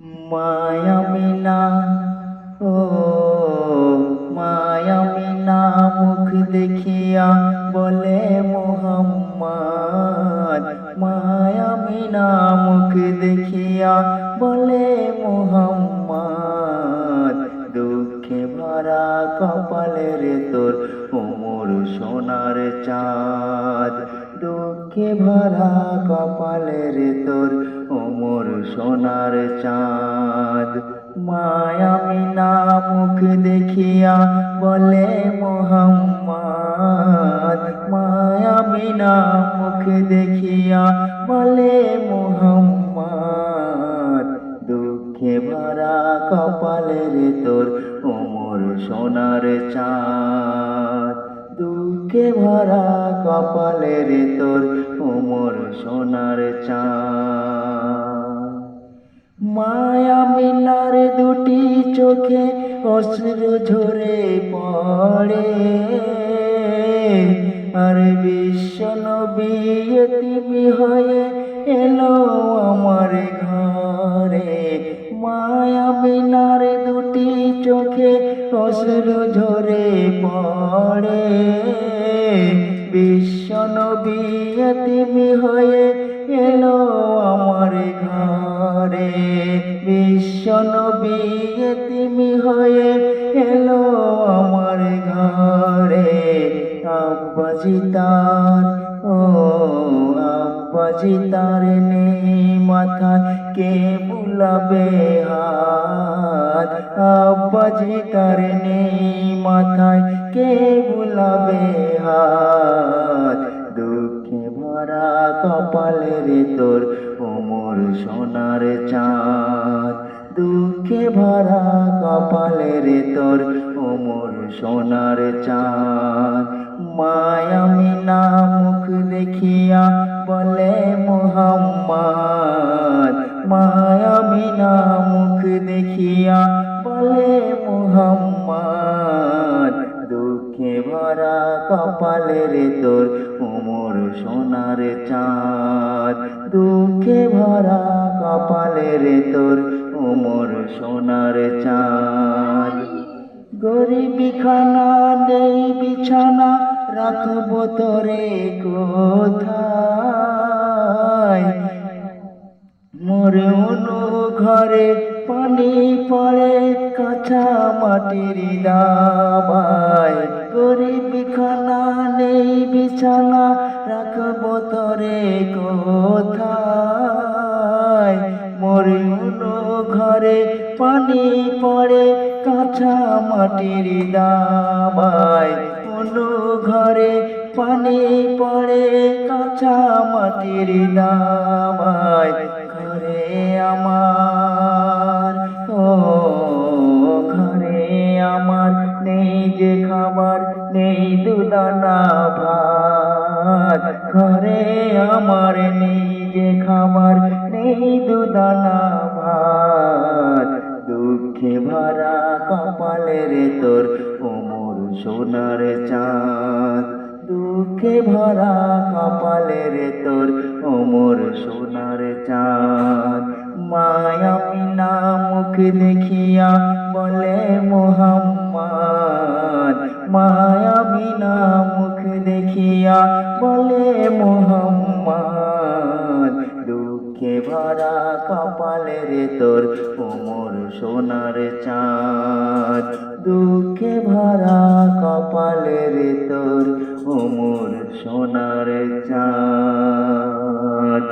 মায়ামিনা ও মায়ামিনা মুখ দেখিয়া বলে মুহাম্মদ। মায়ামিনা মুখ দেখিয়া বলে মুহাম্মদ। দুঃখে ভরা কপালের তোর ওমর সোনার চাঁদ। দুঃখে ভরা কপালের তোর ওমর সোনার চাঁদ। মায়ামিনা মুখ দেখিয়া বলে মুহাম্মদ। মায়ামিনা মুখ দেখিয়া বলে মুহাম্মদ। দুঃখে ভরা কপালের তোর ওমর সোনার চাঁদ। দুঃখে ভরা কপালের তোর ওমর সোনার চাঁদ। মায়ামিনার দুটি চোখে অশ্রু ঝরে পড়ে, আর বিশ্ব নবী এতিমি হয়ে এলো আমার ঘরে। মায়ামিনার দুটি চোখে অশ্রু ঝরে পড়ে, বিশ্ব নবী এতিমি হয়ে এলো আমার ঘরে। বিশ্ব নবী এতিমি হয়ে এলো আমার ঘরে। আব্বাজি তার আব্বাজি তার নেই মাথা, কে বুলাবে হাত। আব্বাজি তার নেই মাথায়, কে বুলাবে হাত। দুঃখে ভরা কপালের তোর ওমর সোনার চাঁদ। দুঃখে ভরা কপালের তোর ওমর সোনার চাঁদ। মায়ামিনা মুখ দেখিয়া বলে মুহাম্মদ। মায়ামিনা মুখ দেখিয়া বলে মুহাম্মদ। দুঃখে ভরা কপালের তোর ওমর সোনার চাঁদ। দুঃখে ভরা কপালের তোর ওমর সোনার চাঁদ। গরিবি খানা নেই বিছানা, রাখবো তোরে কোথায়। মোর অনু ঘরে পানি পড়ে, কাঁচা মাটির দাবায়। গরিবি খানা নেই বিছানা, রাখবো তোরে কোথায়। মোর অনু ঘরে পানি পড়ে, কাঁচা মাটির দাবায়। অনু ঘরে পানি পড়ে, কাঁচা মাটির দাবায়। ঘরে আমার ঘরে আমার নেই যে খাবার, নেই দুদানা ভাত। ঘরে আমার নেই যে খাবার, নেই দুদানা ভাত। দুঃখে ভরা কপালের তোর ওমর সোনার চাঁদ। দুঃখে ভরা কপালের তোর ওমর সোনার চাঁদ। মায়ামিনা মুখ দেখিয়া বলে মুহাম্মদ। মায়ামিনা মুখ দেখিয়া বলে মুহাম্মদ। দুঃখে ভরা কপালের তোর ওমর সোনার চাঁদ। দুঃখে ভরা কপালের তোর ওমর সোনার চাঁদ।